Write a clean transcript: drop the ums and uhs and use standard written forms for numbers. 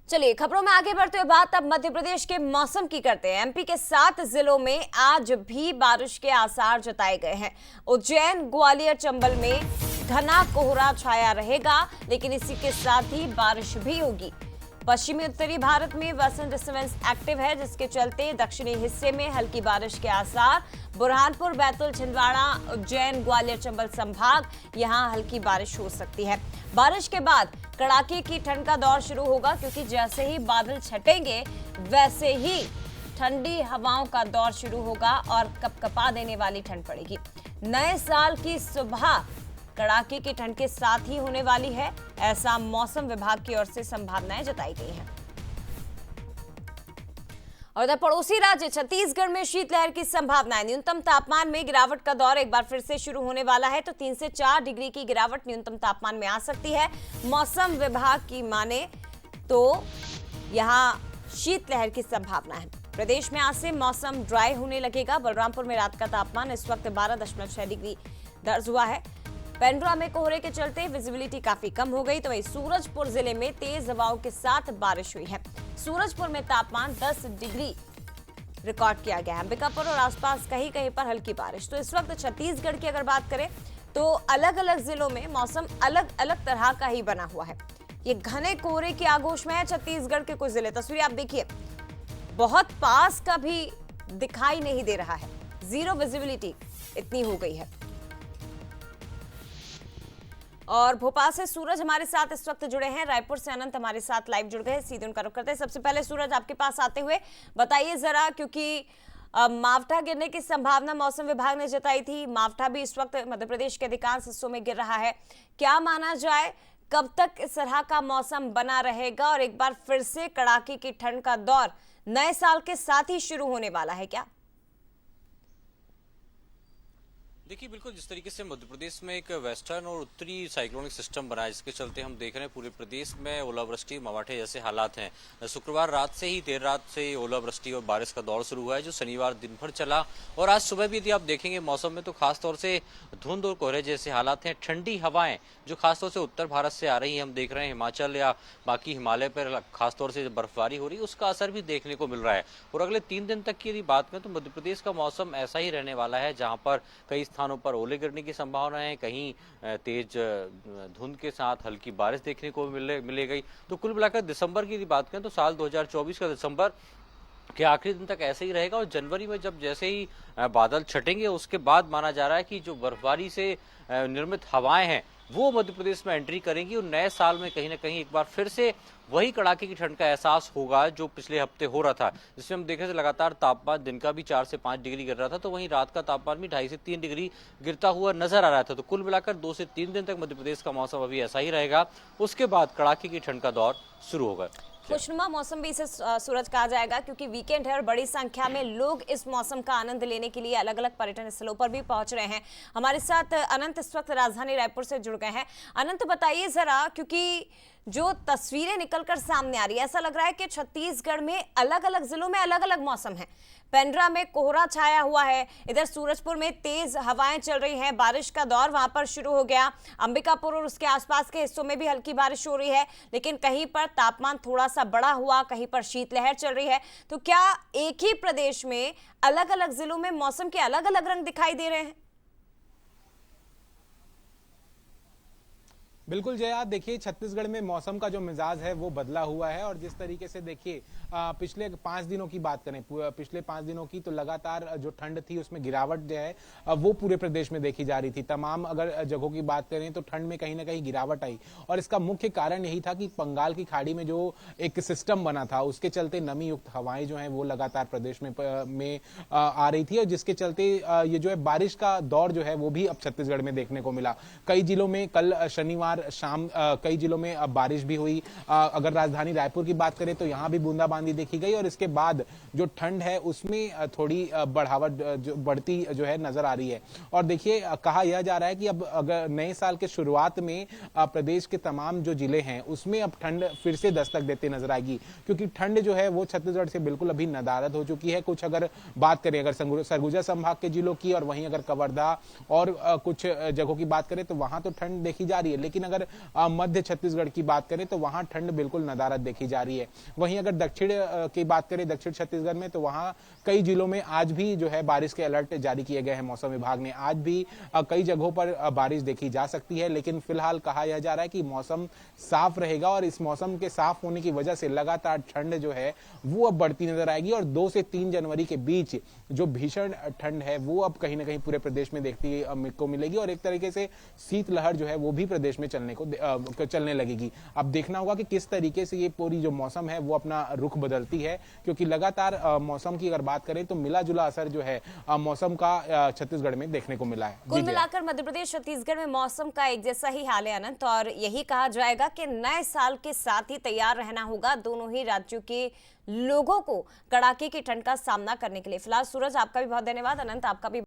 चलिए खबरों में आगे बढ़ते हुए बात अब मध्य प्रदेश के मौसम की करते हैं। एमपी के 7 जिलों में आज भी बारिश के आसार जताए गए हैं। उज्जैन, ग्वालियर, चंबल में घना कोहरा छाया रहेगा, लेकिन इसी के साथ ही बारिश भी होगी। पश्चिमी उत्तरी भारत में वेस्टर्न डिस्टर्बेंस एक्टिव है, जिसके चलते दक्षिणी हिस्से में हल्की बारिश के आसार। बुरहानपुर, बैतूल, छिंदवाड़ा, उज्जैन, ग्वालियर, चंबल संभाग, यहां हल्की बारिश हो सकती है। बारिश के बाद कड़ाके की ठंड का दौर शुरू होगा, क्योंकि जैसे ही बादल छटेंगे वैसे ही ठंडी हवाओं का दौर शुरू होगा और कपकपा देने वाली ठंड पड़ेगी। नए साल की सुबह कड़ाके की ठंड के साथ ही होने वाली है, ऐसा मौसम विभाग की ओर से संभावनाएं जताई गई हैं। और उधर पड़ोसी राज्य छत्तीसगढ़ में शीतलहर की संभावना है। न्यूनतम तापमान में गिरावट का दौर एक बार फिर से शुरू होने वाला है, तो 3 से 4 डिग्री की गिरावट न्यूनतम तापमान में आ सकती है। मौसम विभाग की माने तो यहां शीतलहर की संभावना है। प्रदेश में आज से मौसम ड्राई होने लगेगा। बलरामपुर में रात का तापमान इस वक्त 12.6 डिग्री दर्ज हुआ है। पेंड्रा में कोहरे के चलते विजिबिलिटी काफी कम हो गई, तो वहीं सूरजपुर जिले में तेज हवाओं के साथ बारिश हुई है। सूरजपुर में तापमान 10 डिग्री रिकॉर्ड किया गया है। अंबिकापुर और आसपास कहीं कहीं पर हल्की बारिश। तो इस वक्त छत्तीसगढ़ की अगर बात करें तो अलग अलग जिलों में मौसम अलग अलग तरह का ही बना हुआ है। ये घने कोहरे की आगोश में है छत्तीसगढ़ के कुछ जिले। तस्वीर आप देखिए, बहुत पास का भी दिखाई नहीं दे रहा है, जीरो विजिबिलिटी इतनी हो गई है। और भोपाल से सूरज हमारे साथ इस वक्त जुड़े हैं, रायपुर से अनंत हमारे साथ लाइव जुड़ गए, सीधे उनका रुख करते हैं। सबसे पहले सूरज आपके पास आते हुए बताइए जरा, क्योंकि मावठा गिरने की संभावना मौसम विभाग ने जताई थी। मावठा भी इस वक्त मध्य प्रदेश के अधिकांश हिस्सों में गिर रहा है। क्या माना जाए, कब तक इस तरह का मौसम बना रहेगा और एक बार फिर से कड़ाके की ठंड का दौर नए साल के साथ ही शुरू होने वाला है क्या? देखिए, बिल्कुल जिस तरीके से मध्य प्रदेश में एक वेस्टर्न और उत्तरी साइक्लोनिक सिस्टम बना है, जिसके चलते हम देख रहे हैं पूरे प्रदेश में ओलावृष्टि, मवाठे जैसे हालात हैं। शुक्रवार रात से ही, देर रात से ओलावृष्टि और बारिश का दौर शुरू हुआ है, जो शनिवार दिन भर चला। और आज सुबह भी यदि आप देखेंगे मौसम में, तो खासतौर से धुंध और कोहरे जैसे हालात हैं। ठंडी हवाएं जो खासतौर से उत्तर भारत से आ रही है, हम देख रहे हैं हिमाचल या बाकी हिमालय पर खासतौर से बर्फबारी हो रही है, उसका असर भी देखने को मिल रहा है। और अगले 3 दिन तक की यदि बात करें तो मध्य प्रदेश का मौसम ऐसा ही रहने वाला है, जहाँ पर कई स्थानों पर ओले गिरने की संभावना है, कहीं तेज धुंध के साथ हल्की बारिश देखने को मिलेगी। तो कुल मिलाकर दिसंबर की बात करें तो साल 2024 का दिसंबर के आखिरी दिन तक ऐसे ही रहेगा। और जनवरी में जब जैसे ही बादल छटेंगे, उसके बाद माना जा रहा है कि जो बर्फबारी से निर्मित हवाएं हैं वो मध्य प्रदेश में एंट्री करेंगी और नए साल में कहीं ना कहीं एक बार फिर से वही कड़ाके की ठंड का एहसास होगा जो पिछले हफ्ते हो रहा था, जिसमें हम देखें तो लगातार तापमान दिन का भी 4 से 5 डिग्री गिर रहा था, तो वहीं रात का तापमान भी 2.5 से 3 डिग्री गिरता हुआ नजर आ रहा था। तो कुल मिलाकर 2 से 3 दिन तक मध्य प्रदेश का मौसम अभी ऐसा ही रहेगा। उसके बाद कड़ाके की ठंड का दौर शुरू होगा। खुशनुमा मौसम भी इसे सूरज कहा जाएगा, क्योंकि वीकेंड है और बड़ी संख्या में लोग इस मौसम का आनंद लेने के लिए अलग अलग पर्यटन स्थलों पर भी पहुंच रहे हैं। हमारे साथ अनंत इस वक्त राजधानी रायपुर से जुड़ गए हैं। अनंत बताइए जरा, क्योंकि जो तस्वीरें निकलकर सामने आ रही है, ऐसा लग रहा है कि छत्तीसगढ़ में अलग अलग जिलों में अलग अलग मौसम है। पेंड्रा में कोहरा छाया हुआ है, इधर सूरजपुर में तेज हवाएं चल रही हैं, बारिश का दौर वहां पर शुरू हो गया। अंबिकापुर और उसके आसपास के हिस्सों में भी हल्की बारिश हो रही है, लेकिन कहीं पर तापमान थोड़ा सा बढ़ा हुआ, कहीं पर शीतलहर चल रही है। तो क्या एक ही प्रदेश में अलग अलग जिलों में मौसम के अलग अलग रंग दिखाई दे रहे हैं? बिल्कुल जया, देखिए छत्तीसगढ़ में मौसम का जो मिजाज है वो बदला हुआ है। और जिस तरीके से देखिए पिछले 5 दिनों की बात करें, पिछले 5 दिनों की, तो लगातार जो ठंड थी उसमें गिरावट जो है वो पूरे प्रदेश में देखी जा रही थी। तमाम अगर जगहों की बात करें तो ठंड में कहीं ना कहीं गिरावट आई, और इसका मुख्य कारण यही था कि बंगाल की खाड़ी में जो एक सिस्टम बना था, उसके चलते नमी युक्त हवाएं जो है वो लगातार प्रदेश में आ रही थी, और जिसके चलते ये जो है बारिश का दौर जो है वो भी अब छत्तीसगढ़ में देखने को मिला। कई जिलों में कल शनिवार शाम कई जिलों में बारिश भी हुई। अगर राजधानी रायपुर की बात करें तो यहां भी बूंदाबांदी देखी गई, और इसके बाद जो ठंड है उसमें थोड़ी बढ़ती जो है नजर आ रही है। और देखिए कहा यह जा रहा है कि अब अगर नए साल के शुरुआत में प्रदेश के तमाम जो जिले हैं उसमें अब ठंड फिर से दस्तक देते नजर आएगी, क्योंकि ठंड जो है वो छत्तीसगढ़ से बिल्कुल अभी नदारद हो चुकी है। कुछ अगर बात करें अगर सरगुजा संभाग के जिलों की, और वहीं अगर कवर्धा और कुछ जगहों की बात करें तो वहां तो ठंड देखी जा रही है, लेकिन अगर मध्य छत्तीसगढ़ की बात करें तो वहां ठंड बिल्कुल नदारद देखी जा रही है। वहीं अगर दक्षिण की बात करें, दक्षिण छत्तीसगढ़ में, तो वहां कई जिलों में आज भी जो है बारिश के अलर्ट जारी किए गए हैं मौसम विभाग ने। आज भी कई जगहों पर बारिश देखी जा सकती है, लेकिन फिलहाल कहा यह जा रहा है कि मौसम साफ रहेगा और इस मौसम के साफ होने की वजह से लगातार ठंड जो है वो अब बढ़ती नजर आएगी और 2 से 3 जनवरी के बीच जो भीषण ठंड है वो अब कहीं ना कहीं पूरे प्रदेश में देखती को मिलेगी और एक तरीके से शीतलहर जो है वो भी प्रदेश में चलने लगेगी। अब देखना होगा कि किस तरीके से ये पूरी जो मौसम है वो अपना रुख बदलती है, क्योंकि लगातार मौसम की अगर बात करें तो मिला जुला असर जो है मौसम का छत्तीसगढ़ में देखने को मिला है। कुल मिलाकर मध्य प्रदेश छत्तीसगढ़ में मौसम का एक जैसा ही हाल है अनंत, और यही कहा जाएगा कि नए साल के साथ ही तैयार रहना होगा दोनों ही राज्यों के लोगों को कड़ाके की ठंड का सामना करने के लिए। फिलहाल सूरज, आपका भी बहुत धन्यवाद। अनंत, आपका भी